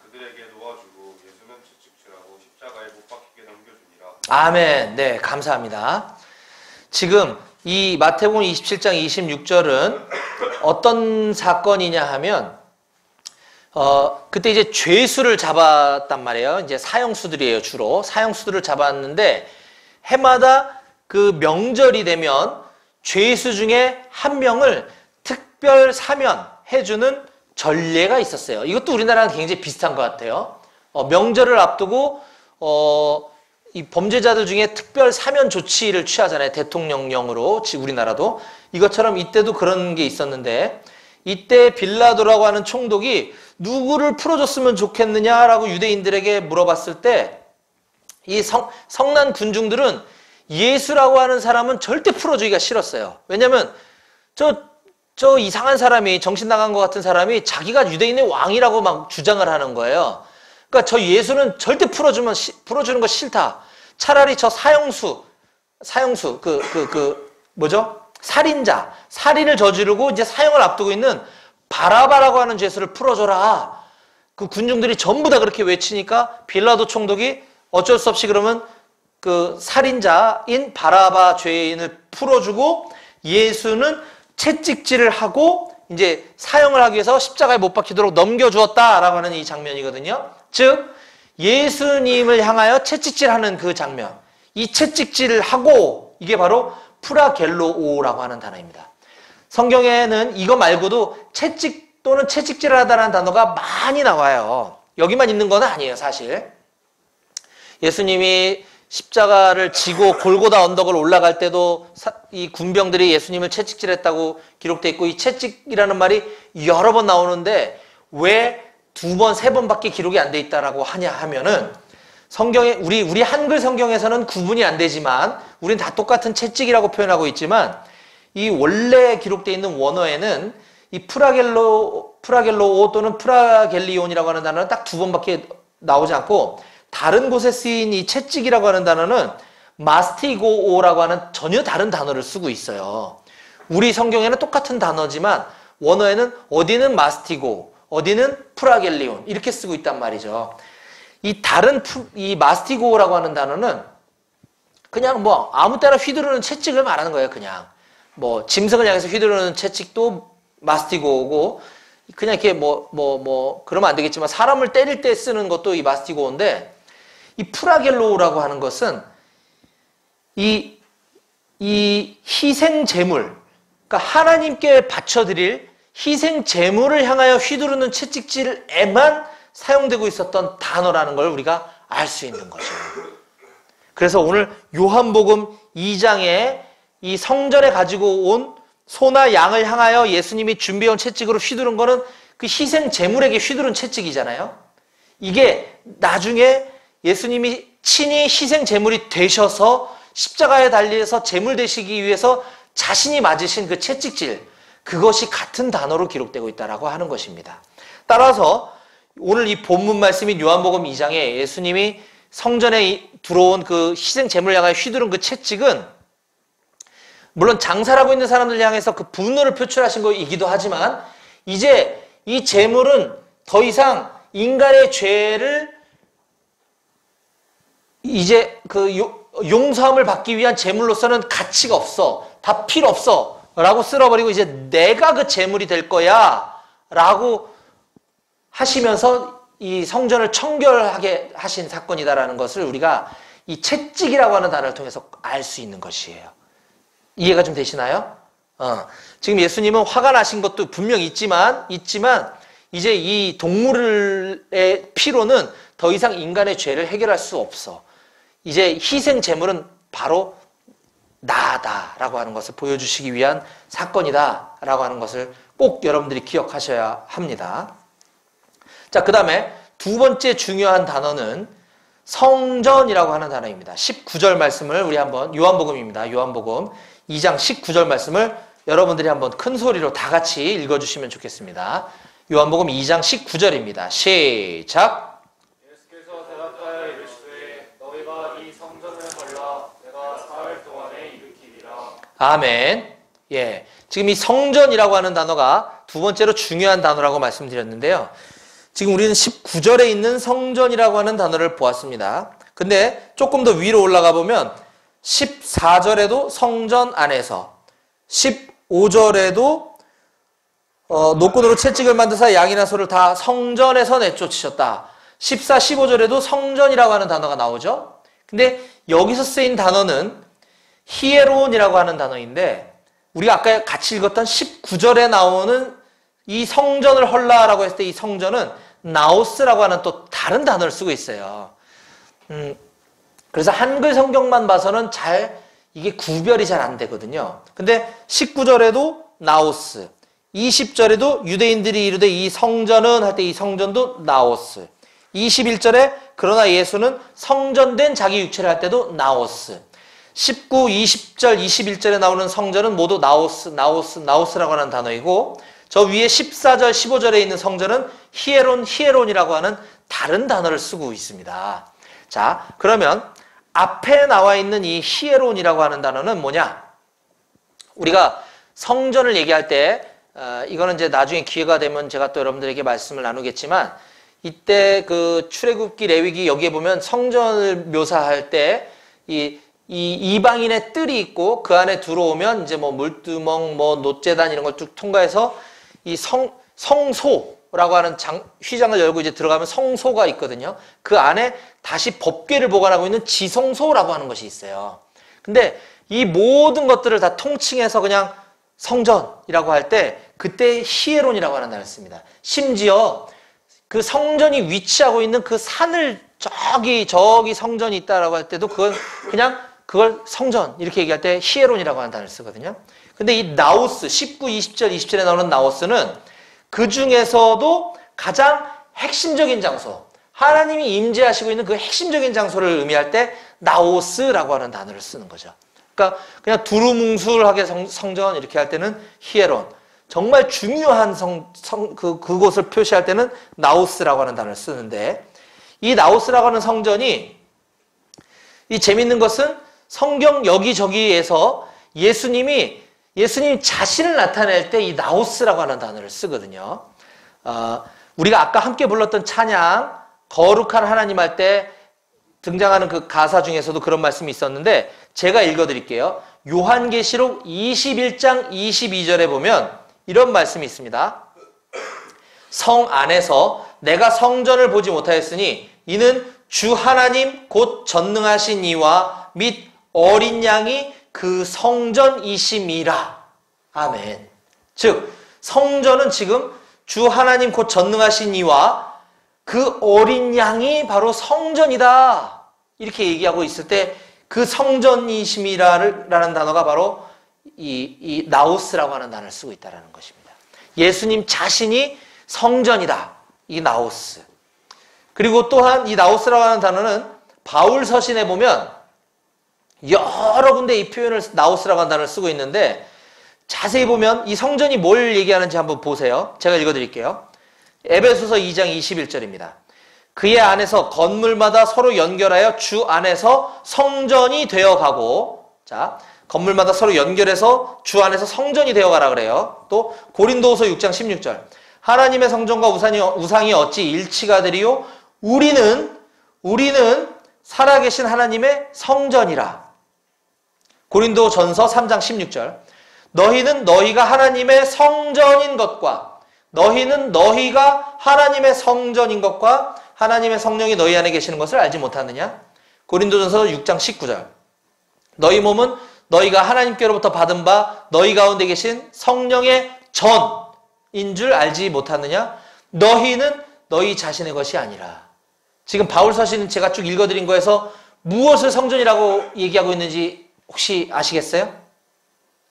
그들에게 놓아주고 예수는 채찍질하고 십자가에 못 박히게 넘겨주니라. 아멘. 네, 감사합니다. 지금 이 마태복음 27장 26절은 어떤 사건이냐 하면 그때 이제 죄수를 잡았단 말이에요. 이제 사형수들이에요, 주로. 사형수들을 잡았는데 해마다 그 명절이 되면 죄수 중에 한 명을 특별 사면해주는 전례가 있었어요. 이것도 우리나라랑 굉장히 비슷한 것 같아요. 명절을 앞두고 이 범죄자들 중에 특별 사면 조치를 취하잖아요. 대통령령으로 우리나라도. 이것처럼 이때도 그런 게 있었는데 이때 빌라도라고 하는 총독이 누구를 풀어줬으면 좋겠느냐라고 유대인들에게 물어봤을 때 이 성난 군중들은 예수라고 하는 사람은 절대 풀어주기가 싫었어요. 왜냐하면 저 이상한 사람이, 정신 나간 것 같은 사람이 자기가 유대인의 왕이라고 막 주장을 하는 거예요. 그러니까 저 예수는 절대 풀어주는 거 싫다. 차라리 저 사형수, 뭐죠? 살인을 저지르고 이제 사형을 앞두고 있는 바라바라고 하는 죄수를 풀어줘라. 그 군중들이 전부 다 그렇게 외치니까 빌라도 총독이 어쩔 수 없이 그러면 그 살인자인 바라바 죄인을 풀어주고 예수는 채찍질을 하고 이제 사형을 하기 위해서 십자가에 못 박히도록 넘겨주었다라고 하는 이 장면이거든요. 즉 예수님을 향하여 채찍질하는 그 장면, 이 채찍질을 하고 이게 바로 프라겔로오라고 하는 단어입니다. 성경에는 이거 말고도 채찍 또는 채찍질을 하다라는 단어가 많이 나와요. 여기만 있는 건 아니에요, 사실. 예수님이 십자가를 지고 골고다 언덕을 올라갈 때도 이 군병들이 예수님을 채찍질했다고 기록되어 있고 이 채찍이라는 말이 여러 번 나오는데 왜 2번, 3번밖에 기록이 안 돼 있다라고 하냐 하면은 성경에 우리 한글 성경에서는 구분이 안 되지만 우리는 다 똑같은 채찍이라고 표현하고 있지만 이 원래 기록되어 있는 원어에는 이 프라겔로오 또는 프라겔리온이라고 하는 단어는 딱 2번밖에 나오지 않고 다른 곳에 쓰인 이 채찍이라고 하는 단어는 마스티고오라고 하는 전혀 다른 단어를 쓰고 있어요. 우리 성경에는 똑같은 단어지만 원어에는 어디는 마스티고, 어디는 프라겔리온 이렇게 쓰고 있단 말이죠. 이 마스티고라고 하는 단어는 그냥 뭐 아무 때나 휘두르는 채찍을 말하는 거예요. 그냥 뭐 짐승을 향해서 휘두르는 채찍도 마스티고고 그냥 이렇게 그러면 안 되겠지만 사람을 때릴 때 쓰는 것도 이 마스티고인데 이 프라겔로라고 하는 것은 이 희생 제물, 그러니까 하나님께 바쳐드릴 희생 제물을 향하여 휘두르는 채찍질에만 사용되고 있었던 단어라는 걸 우리가 알 수 있는 거죠. 그래서 오늘 요한복음 2장에 이 성전에 가지고 온 소나 양을 향하여 예수님이 준비해온 채찍으로 휘두른 거는 그 희생 제물에게 휘두른 채찍이잖아요. 이게 나중에 예수님이 친히 희생 제물이 되셔서 십자가에 달려서 제물 되시기 위해서 자신이 맞으신 그 채찍질, 그것이 같은 단어로 기록되고 있다라고 하는 것입니다. 따라서 오늘 이 본문 말씀인 요한복음 2장에 예수님이 성전에 들어온 그 희생 제물을 향하여 휘두른 그 채찍은 물론 장사를 하고 있는 사람들 향해서 그 분노를 표출하신 것이기도 하지만 이제 이 제물은 더 이상 인간의 죄를 이제 그 용서함을 받기 위한 제물로서는 가치가 없어. 다 필요 없어. 라고 쓸어버리고 이제 내가 그 제물이 될 거야. 라고 하시면서 이 성전을 청결하게 하신 사건이다라는 것을 우리가 이 채찍이라고 하는 단어를 통해서 알 수 있는 것이에요. 이해가 좀 되시나요? 지금 예수님은 화가 나신 것도 분명히 있지만 이제 이 동물의 피로는 더 이상 인간의 죄를 해결할 수 없어. 이제 희생 제물은 바로 나다라고 하는 것을 보여주시기 위한 사건이다라고 하는 것을 꼭 여러분들이 기억하셔야 합니다. 자, 그 다음에 두 번째 중요한 단어는 성전이라고 하는 단어입니다. 19절 말씀을 우리 한번 요한복음입니다. 요한복음 2장 19절 말씀을 여러분들이 한번 큰 소리로 다 같이 읽어주시면 좋겠습니다. 요한복음 2장 19절입니다. 시작. 예수께서 대답하여 이르시되 너희가 이 성전을 벌라 내가 사흘 동안에 일으키리라. 아멘. 예, 지금 이 성전이라고 하는 단어가 두 번째로 중요한 단어라고 말씀드렸는데요. 지금 우리는 19절에 있는 성전이라고 하는 단어를 보았습니다. 그 근데 조금 더 위로 올라가 보면 14절에도 성전 안에서, 15절에도 노끈으로 채찍을 만드사 양이나 소를 다 성전에서 내쫓으셨다. 14, 15절에도 성전이라고 하는 단어가 나오죠. 근데 여기서 쓰인 단어는 히에론이라고 하는 단어인데, 우리가 아까 같이 읽었던 19절에 나오는 이 성전을 헐라라고 했을 때 이 성전은 나오스라고 하는 또 다른 단어를 쓰고 있어요. 그래서 한글 성경만 봐서는 이게 구별이 잘 안 되거든요. 근데 19절에도 나오스, 20절에도 유대인들이 이르되 이 성전은 할 때 이 성전도 나오스, 21절에 그러나 예수는 성전된 자기 육체를 할 때도 나오스, 19, 20절, 21절에 나오는 성전은 모두 나오스라고 하는 단어이고, 저 위에 14절, 15절에 있는 성전은 히에론이라고 하는 다른 단어를 쓰고 있습니다. 자, 그러면 앞에 나와 있는 이 히에론이라고 하는 단어는 뭐냐? 우리가 성전을 얘기할 때, 이거는 이제 나중에 기회가 되면 제가 또 여러분들에게 말씀을 나누겠지만, 이때 그 출애굽기, 레위기 여기에 보면 성전을 묘사할 때 이 이방인의 뜰이 있고 그 안에 들어오면 이제 뭐 물두멍, 뭐 놋제단 이런 걸 쭉 통과해서 이 성소라고 하는 휘장을 열고 이제 들어가면 성소가 있거든요. 그 안에 다시 법궤를 보관하고 있는 지성소라고 하는 것이 있어요. 근데 이 모든 것들을 다 통칭해서 그냥 성전이라고 할 때 그때 히에론이라고 하는 단어를 씁니다. 심지어 그 성전이 위치하고 있는 그 산을 저기 성전이 있다라고 할 때도 그걸 성전 이렇게 얘기할 때 히에론이라고 하는 단어를 쓰거든요. 근데 이 나오스 19, 20절, 27에 나오는 나오스는 그 중에서도 가장 핵심적인 장소, 하나님이 임재하시고 있는 그 핵심적인 장소를 의미할 때 나오스라고 하는 단어를 쓰는 거죠. 그러니까 그냥 두루뭉술하게 성전 이렇게 할 때는 히에론, 정말 중요한 그곳을 표시할 때는 나오스라고 하는 단어를 쓰는데, 이 나오스라고 하는 성전이 이 재밌는 것은 성경 여기저기에서 예수님 자신을 나타낼 때 이 나오스라고 하는 단어를 쓰거든요. 우리가 아까 함께 불렀던 찬양 거룩한 하나님 할 때 등장하는 그 가사 중에서도 그런 말씀이 있었는데 제가 읽어드릴게요. 요한계시록 21장 22절에 보면 이런 말씀이 있습니다. 성 안에서 내가 성전을 보지 못하였으니 이는 주 하나님 곧 전능하신 이와 및 어린 양이 그 성전이심이라. 아멘. 즉 성전은 지금 주 하나님 곧 전능하신 이와 그 어린 양이 바로 성전이다. 이렇게 얘기하고 있을 때 그 성전이심이라는 단어가 바로 이 나오스라고 하는 단어를 쓰고 있다는 것입니다. 예수님 자신이 성전이다. 이 나오스. 그리고 또한 이 나오스라고 하는 단어는 바울 서신에 보면 여러 군데 이 표현을 나오스라고 하는 단어를 쓰고 있는데 자세히 보면 이 성전이 뭘 얘기하는지 한번 보세요. 제가 읽어드릴게요. 에베소서 2장 21절입니다. 그의 안에서 건물마다 서로 연결하여 주 안에서 성전이 되어가고, 자, 건물마다 서로 연결해서 주 안에서 성전이 되어가라 그래요. 또 고린도후서 6장 16절. 하나님의 성전과 우상이 어찌 일치가 되리요? 우리는 살아계신 하나님의 성전이라. 고린도전서 3장 16절. 너희는 너희가 하나님의 성전인 것과 너희가 하나님의 성전인 것과 하나님의 성령이 너희 안에 계시는 것을 알지 못하느냐? 고린도전서 6장 19절. 너희 몸은 너희가 하나님께로부터 받은 바 너희 가운데 계신 성령의 전인 줄 알지 못하느냐? 너희는 너희 자신의 것이 아니라. 지금 바울 서신은 제가 쭉 읽어드린 거에서 무엇을 성전이라고 얘기하고 있는지 혹시 아시겠어요?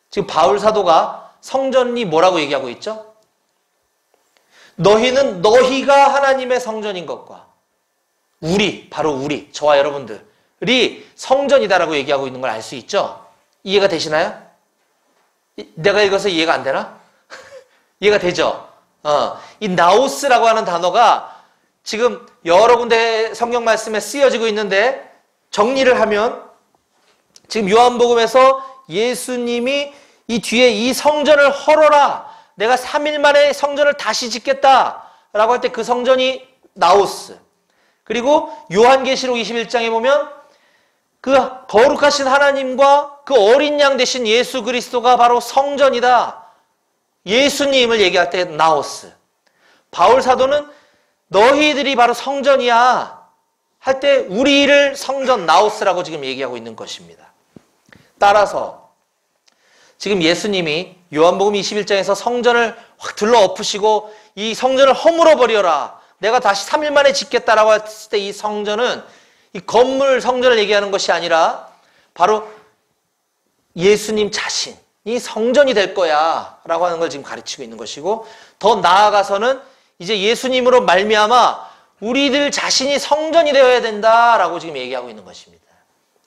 지금 바울 사도가 성전이 뭐라고 얘기하고 있죠? 너희는 너희가 하나님의 성전인 것과 바로 우리, 저와 여러분들이 성전이다라고 얘기하고 있는 걸 알 수 있죠? 이해가 되시나요? 내가 읽어서 이해가 안 되나? 이해가 되죠? 이 나오스라고 하는 단어가 지금 여러 군데 성경 말씀에 쓰여지고 있는데 정리를 하면 지금 요한복음에서 예수님이 이 뒤에 이 성전을 헐어라. 내가 3일 만에 성전을 다시 짓겠다. 라고 할 때 그 성전이 나오스. 그리고 요한계시록 21장에 보면 그 거룩하신 하나님과 그 어린 양 되신 예수 그리스도가 바로 성전이다. 예수님을 얘기할 때 나오스. 바울 사도는 너희들이 바로 성전이야 할 때 우리를 성전 나오스라고 지금 얘기하고 있는 것입니다. 따라서 지금 예수님이 요한복음 21장에서 성전을 확 들러엎으시고 이 성전을 허물어 버려라. 내가 다시 3일 만에 짓겠다라고 했을 때 이 성전은 이 건물 성전을 얘기하는 것이 아니라 바로 예수님 자신이 성전이 될 거야 라고 하는 걸 지금 가르치고 있는 것이고, 더 나아가서는 이제 예수님으로 말미암아 우리들 자신이 성전이 되어야 된다라고 지금 얘기하고 있는 것입니다.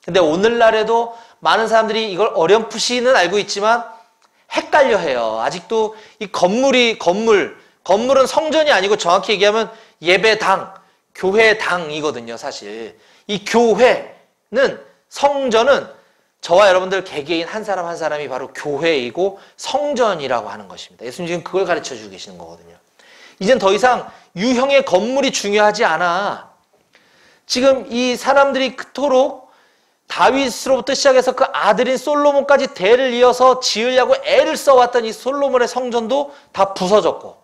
근데 오늘날에도 많은 사람들이 이걸 어렴풋이는 알고 있지만 헷갈려 해요. 아직도 이 건물은 성전이 아니고 정확히 얘기하면 예배당, 교회당이거든요, 사실. 이 교회는, 성전은 저와 여러분들 개개인 한 사람 한 사람이 바로 교회이고 성전이라고 하는 것입니다. 예수님 지금 그걸 가르쳐 주고 계시는 거거든요. 이젠 더 이상 유형의 건물이 중요하지 않아. 지금 이 사람들이 그토록 다윗으로부터 시작해서 그 아들인 솔로몬까지 대를 이어서 지으려고 애를 써왔던 이 솔로몬의 성전도 다 부서졌고,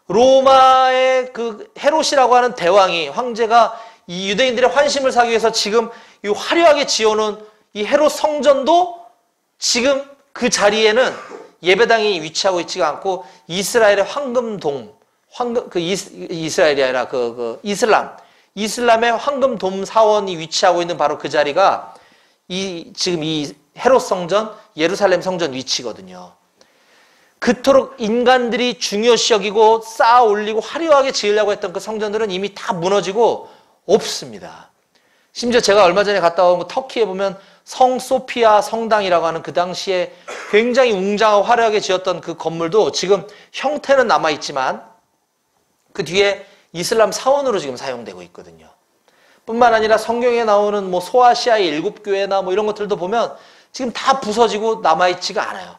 로마의 그 헤롯이라고 하는 대왕이, 황제가 이 유대인들의 환심을 사기 위해서 지금 이 화려하게 지어놓은 이 헤롯 성전도 지금 그 자리에는 예배당이 위치하고 있지가 않고 이스라엘의 황금돔, 이스라엘이 아니라 이슬람의 황금돔 사원이 위치하고 있는 바로 그 자리가 지금 이 헤롯 성전, 예루살렘 성전 위치거든요. 그토록 인간들이 중요시 여기고 쌓아 올리고 화려하게 지으려고 했던 그 성전들은 이미 다 무너지고 없습니다. 심지어 제가 얼마 전에 갔다 온 터키에 보면 성 소피아 성당이라고 하는 그 당시에 굉장히 웅장하고 화려하게 지었던 그 건물도 지금 형태는 남아있지만 그 뒤에 이슬람 사원으로 지금 사용되고 있거든요. 뿐만 아니라 성경에 나오는 뭐 소아시아의 7교회나 뭐 이런 것들도 보면 지금 다 부서지고 남아있지가 않아요.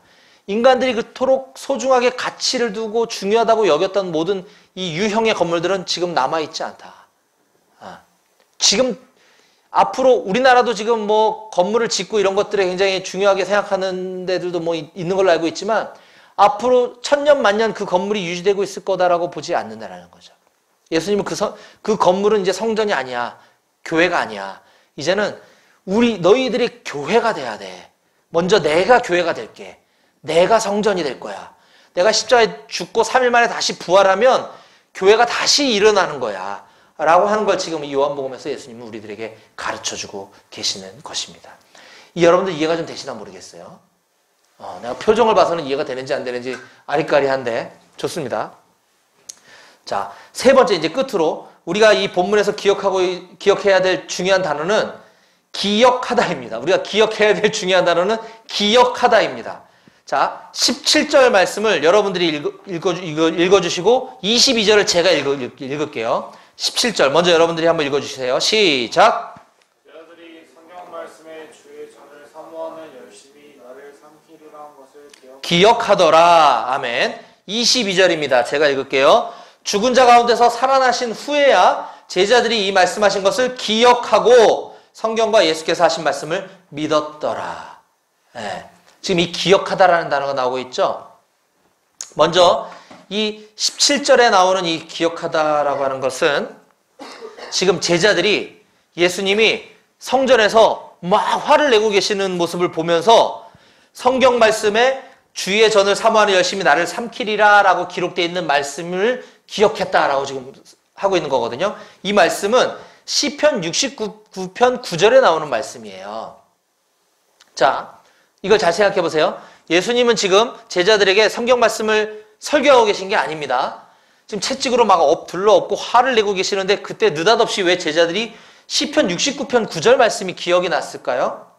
인간들이 그토록 소중하게 가치를 두고 중요하다고 여겼던 모든 이 유형의 건물들은 지금 남아있지 않다. 지금 앞으로 우리나라도 지금 뭐 건물을 짓고 이런 것들에 굉장히 중요하게 생각하는 데들도 뭐 있는 걸로 알고 있지만 앞으로 천년 만년 그 건물이 유지되고 있을 거다라고 보지 않는다라는 거죠. 예수님은 그 건물은 이제 성전이 아니야. 교회가 아니야. 이제는 너희들이 교회가 돼야 돼. 먼저 내가 교회가 될게. 내가 성전이 될 거야. 내가 십자가에 죽고 3일 만에 다시 부활하면 교회가 다시 일어나는 거야. 라고 하는 걸 지금 이 요한복음에서 예수님은 우리들에게 가르쳐주고 계시는 것입니다. 여러분들 이해가 좀 되시나 모르겠어요. 내가 표정을 봐서는 이해가 되는지 안 되는지 아리까리한데 좋습니다. 자, 세 번째 이제 끝으로 우리가 이 본문에서 기억해야 될 중요한 단어는 기억하다입니다. 우리가 기억해야 될 중요한 단어는 기억하다입니다. 자, 17절 말씀을 여러분들이 읽어주시고 22절을 제가 읽을게요. 17절 먼저 여러분들이 한번 읽어주세요. 시작. 너희들이 성경 말씀에 주의 전을 사모하는 열심히 나를 삼키리라 한 것을 기억하더라. 아멘. 22절입니다. 제가 읽을게요. 죽은 자 가운데서 살아나신 후에야 제자들이 이 말씀하신 것을 기억하고 성경과 예수께서 하신 말씀을 믿었더라. 네. 지금 이 기억하다라는 단어가 나오고 있죠. 먼저 이 17절에 나오는 이 기억하다라고 하는 것은 지금 제자들이 예수님이 성전에서 막 화를 내고 계시는 모습을 보면서 성경 말씀에 주의 전을 사모하는 열심히 나를 삼키리라 라고 기록되어 있는 말씀을 기억했다라고 지금 하고 있는 거거든요. 이 말씀은 시편 69편 9절에 나오는 말씀이에요. 자, 이걸 잘 생각해 보세요. 예수님은 지금 제자들에게 성경 말씀을 설교하고 계신 게 아닙니다. 지금 채찍으로 막 둘러엎고 화를 내고 계시는데 그때 느닷없이 왜 제자들이 시편 69편 9절 말씀이 기억이 났을까요?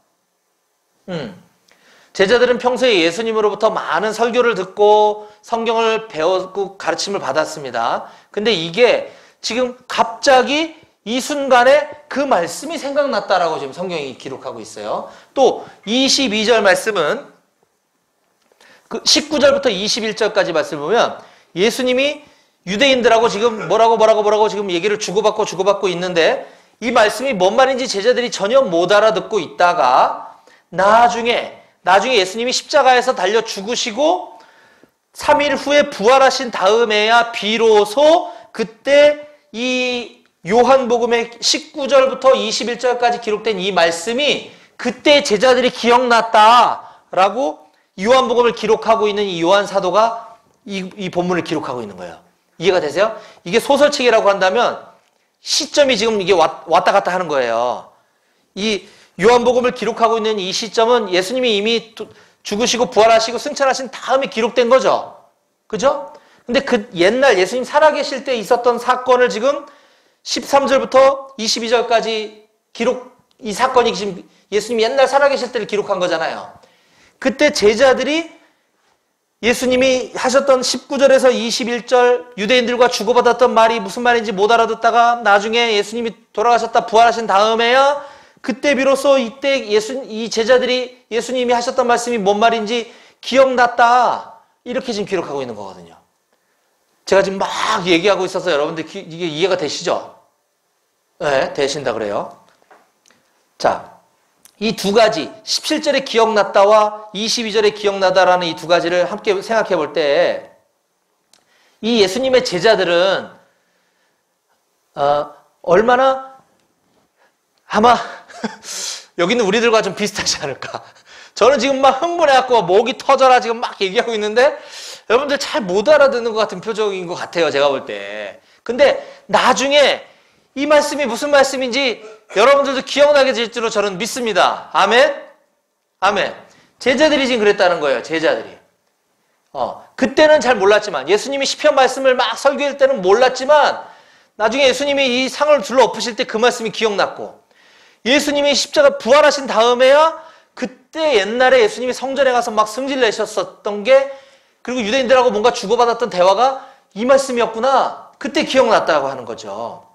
제자들은 평소에 예수님으로부터 많은 설교를 듣고 성경을 배웠고 가르침을 받았습니다. 근데 이게 지금 갑자기 이 순간에 그 말씀이 생각났다라고 지금 성경이 기록하고 있어요. 또 22절 말씀은 그 19절부터 21절까지 말씀을 보면 예수님이 유대인들하고 지금 뭐라고 지금 얘기를 주고받고 있는데 이 말씀이 뭔 말인지 제자들이 전혀 못 알아듣고 있다가 나중에 예수님이 십자가에서 달려 죽으시고 3일 후에 부활하신 다음에야 비로소 그때 이 요한복음의 19절부터 21절까지 기록된 이 말씀이 그때 제자들이 기억났다라고 요한복음을 기록하고 있는 이 요한 사도가 이 본문을 기록하고 있는 거예요. 이해가 되세요? 이게 소설책이라고 한다면 시점이 지금 이게 왔다 갔다 하는 거예요. 이 요한복음을 기록하고 있는 이 시점은 예수님이 이미 죽으시고 부활하시고 승천하신 다음에 기록된 거죠. 그죠? 근데 그 옛날 예수님 살아계실 때 있었던 사건을 지금 13절부터 22절까지 이 사건이 지금 예수님이 옛날 살아계실 때를 기록한 거잖아요. 그때 제자들이 예수님이 하셨던 19절에서 21절 유대인들과 주고받았던 말이 무슨 말인지 못 알아듣다가 나중에 예수님이 돌아가셨다 부활하신 다음에야 그때 비로소 이때 이 제자들이 예수님이 하셨던 말씀이 뭔 말인지 기억났다. 이렇게 지금 기록하고 있는 거거든요. 제가 지금 막 얘기하고 있어서 여러분들 이게 이해가 되시죠? 네, 되신다 그래요. 자, 이 두 가지 17절에 기억났다와 22절에 기억나다라는 이 두 가지를 함께 생각해 볼 때 이 예수님의 제자들은 얼마나 아마 여기 있는 우리들과 좀 비슷하지 않을까. 저는 지금 막 흥분해갖고 목이 터져라 지금 막 얘기하고 있는데 여러분들 잘 못 알아듣는 것 같은 표정인 것 같아요. 제가 볼 때. 근데 나중에 이 말씀이 무슨 말씀인지 여러분들도 기억나게 될 줄로 저는 믿습니다. 아멘? 아멘. 제자들이 지금 그랬다는 거예요. 제자들이. 그때는 잘 몰랐지만 예수님이 시편 말씀을 막 설교할 때는 몰랐지만 나중에 예수님이 이 상을 둘러 엎으실 때 그 말씀이 기억났고 예수님이 십자가 부활하신 다음에야 그때 옛날에 예수님이 성전에 가서 막 승질 내셨었던 게 그리고 유대인들하고 뭔가 주고받았던 대화가 이 말씀이었구나. 그때 기억났다고 하는 거죠.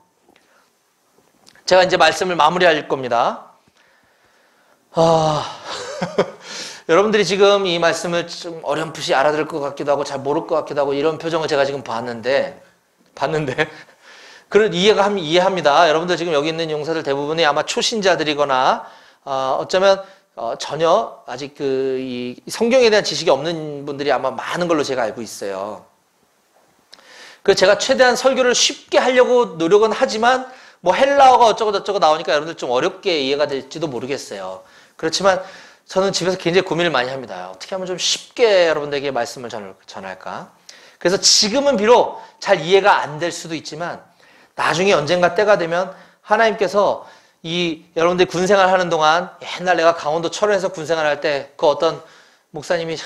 제가 이제 말씀을 마무리할 겁니다. 여러분들이 지금 이 말씀을 좀 어렴풋이 알아들을 것 같기도 하고 잘 모를 것 같기도 하고 이런 표정을 제가 지금 봤는데 그걸 이해합니다. 여러분들 지금 여기 있는 용사들 대부분이 아마 초신자들이거나 어쩌면 전혀 아직 이 성경에 대한 지식이 없는 분들이 아마 많은 걸로 제가 알고 있어요. 그래서 제가 최대한 설교를 쉽게 하려고 노력은 하지만 뭐 헬라어가 어쩌고 저쩌고 나오니까 여러분들 좀 어렵게 이해가 될지도 모르겠어요. 그렇지만 저는 집에서 굉장히 고민을 많이 합니다. 어떻게 하면 좀 쉽게 여러분들에게 말씀을 전할까? 그래서 지금은 비록 잘 이해가 안 될 수도 있지만 나중에 언젠가 때가 되면 하나님께서 여러분들이 군생활 하는 동안 옛날 내가 강원도 철원에서 군생활 할 때 그 어떤 목사님이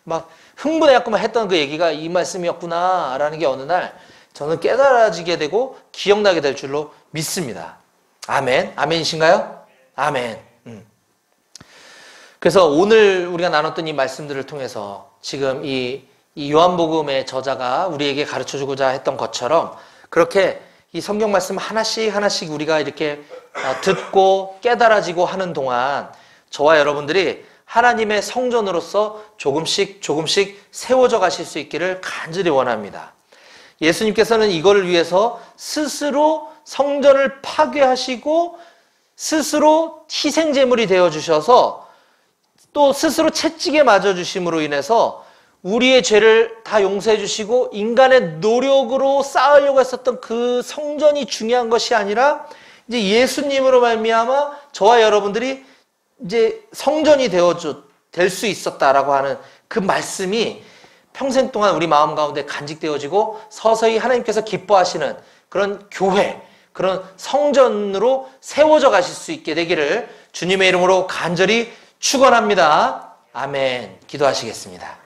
막 흥분해갖고 막 했던 그 얘기가 이 말씀이었구나 라는 게 어느 날 저는 깨달아지게 되고 기억나게 될 줄로 믿습니다. 아멘. 아멘이신가요? 아멘. 그래서 오늘 우리가 나눴던 이 말씀들을 통해서 지금 이 요한복음의 저자가 우리에게 가르쳐주고자 했던 것처럼 그렇게 이 성경 말씀 하나씩 우리가 이렇게 듣고 깨달아지고 하는 동안 저와 여러분들이 하나님의 성전으로서 조금씩 세워져 가실 수 있기를 간절히 원합니다. 예수님께서는 이거를 위해서 스스로 성전을 파괴하시고 스스로 희생제물이 되어주셔서 또 스스로 채찍에 맞아주심으로 인해서 우리의 죄를 다 용서해 주시고 인간의 노력으로 쌓으려고 했었던 그 성전이 중요한 것이 아니라 이제 예수님으로 말미암아 저와 여러분들이 이제 성전이 될 수 있었다라고 하는 그 말씀이 평생 동안 우리 마음 가운데 간직되어지고 서서히 하나님께서 기뻐하시는 그런 교회, 그런 성전으로 세워져 가실 수 있게 되기를 주님의 이름으로 간절히 축원합니다. 아멘. 기도하시겠습니다.